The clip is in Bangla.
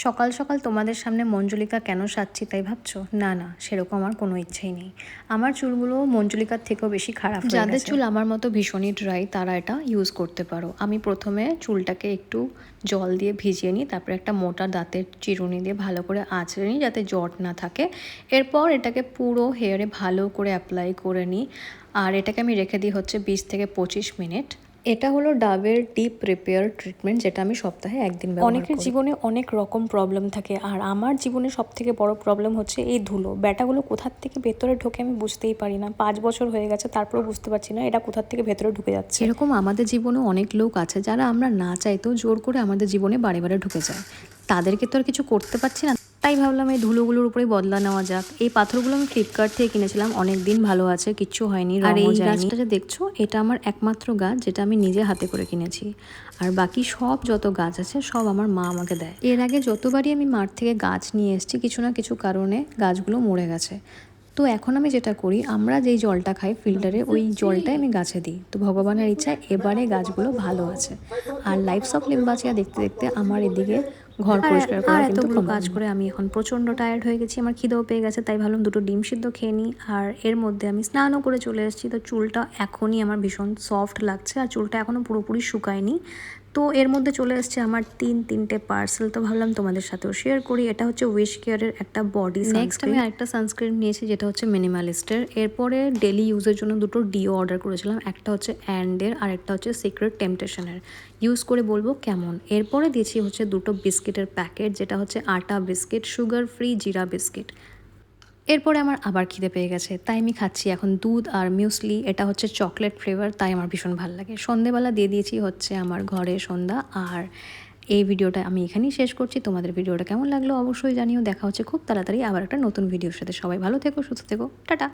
সকাল সকাল তোমাদের সামনে মঞ্জুলিকা কেন সাজছি তাই ভাবছো? না না, সেরকম আমার কোনো ইচ্ছেই নেই। আমার চুলগুলো মঞ্জুলিকার থেকেও বেশি খারাপ হয়ে গেছে। যাদের চুল আমার মতো ভীষণই ড্রাই তারা এটা ইউজ করতে পারো। আমি প্রথমে চুলটাকে একটু জল দিয়ে ভিজিয়ে নিই, তারপরে একটা মোটা দাঁতের চিরুনি দিয়ে ভালো করে আঁচড়ে নিই যাতে জট না থাকে। এরপর এটাকে পুরো হেয়ারে ভালো করে অ্যাপ্লাই করে নিই, আর এটাকে আমি রেখে দিই হচ্ছে 20 থেকে 25 মিনিট। এটা হলো ডাবের ডিপ রিপেয়ার ট্রিটমেন্ট, যেটা আমি সপ্তাহে একদিন ব্যবহার করি। অনেকের জীবনে অনেক রকম প্রবলেম থাকে, আর আমার জীবনে সবথেকে বড় প্রবলেম হচ্ছে এই ধুলো। ব্যাটাগুলো কোথার থেকে ভেতরে ঢোকে আমি বুঝতেই পারি না। 5 বছর হয়ে গেছে, তারপরেও বুঝতে পারছি না এটা কোথার থেকে ভেতরে ঢুকে যাচ্ছে। এরকম আমাদের জীবনে অনেক লোক আছে যারা আমরা না চাইতেও জোর করে আমাদের জীবনে বারে বারে ঢুকে যায়। তাদেরকে তো আর কিছু করতে পারছি না, তাই ভাবলাম এই ধুলোগুলোর উপরেই বদলা নেওয়া যাক। এই পাথরগুলো আমি ফ্লিপকার্ট থেকে কিনেছিলাম, অনেক দিন ভালো আছে, কিচ্ছু হয়নি। আর এই গাছটা যে দেখছো, এটা আমার একমাত্র গাছ যেটা আমি নিজে হাতে করে কিনেছি। আর বাকি সব যত গাছ আছে সব আমার মা আমাকে দেয়। এর আগে যতবারই আমি মাঠ থেকে গাছ নিয়ে এসেছি, কিছু না কিছু কারণে গাছগুলো মরে গেছে। তো এখন আমি যেটা করি, আমরা যেই জলটা খাই ফিল্টারে, ওই জলটাই আমি গাছে দিই। তো ভগবানের ইচ্ছায় এবারে গাছগুলো ভালো আছে। আর লাইফস অফ লিম্বাচিয়া দেখতে দেখতে আমার এদিকে ঘর পরিষ্কার করা এতগুলো কাজ করে আমি এখন প্রচণ্ড টায়ার্ড হয়ে গেছি। আমার খিদেও পেয়ে গেছে, তাই ভাবলাম দুটো ডিম সিদ্ধ খেয়ে নিই। আর এর মধ্যে আমি স্নানও করে চলে এসেছি। তো চুলটা এখনই আমার ভীষণ সফট লাগছে, আর চুলটা এখনও পুরোপুরি শুকায়নি। তো এর মধ্যে চলে এসছে আমার তিনটে পার্সেল। তো ভাবলাম তোমাদের সাথেও শেয়ার করি। এটা হচ্ছে উইশ কেয়ারের একটা বডি সানস্ক্রিন। নেক্সট আমি আরেকটা সানস্ক্রিন নিয়েছি যেটা হচ্ছে মিনিমালিস্টের। এরপরে ডেলি ইউজের জন্য দুটো ডিও অর্ডার করেছিলাম, একটা হচ্ছে অ্যান্ডের আর একটা হচ্ছে সিক্রেট টেম্পটেশনের। ইউজ করে বলবো কেমন। এরপরে দিয়েছি হচ্ছে দুটো বিস্কিটের প্যাকেট, যেটা হচ্ছে আটা বিস্কিট, সুগার ফ্রি জিরা বিস্কিট। এরপরে আমার আবার খিদে পেয়ে গেছে, তাই আমি খাচ্ছি এখন দুধ আর মিউসলি। এটা হচ্ছে চকলেট ফ্লেভার, তাই আমার ভীষণ ভালো লাগে। সন্ধেবেলা দিয়ে দিয়েছি হচ্ছে আমার ঘরে সন্ধ্যা। আর এই ভিডিওটা আমি এখানেই শেষ করছি। তোমাদের ভিডিওটা কেমন লাগলো অবশ্যই জানিও। দেখা হচ্ছে খুব তাড়াতাড়ি আবার একটা নতুন ভিডিওর সাথে। সবাই ভালো থেকো, সুস্থ থেকো, টাটা।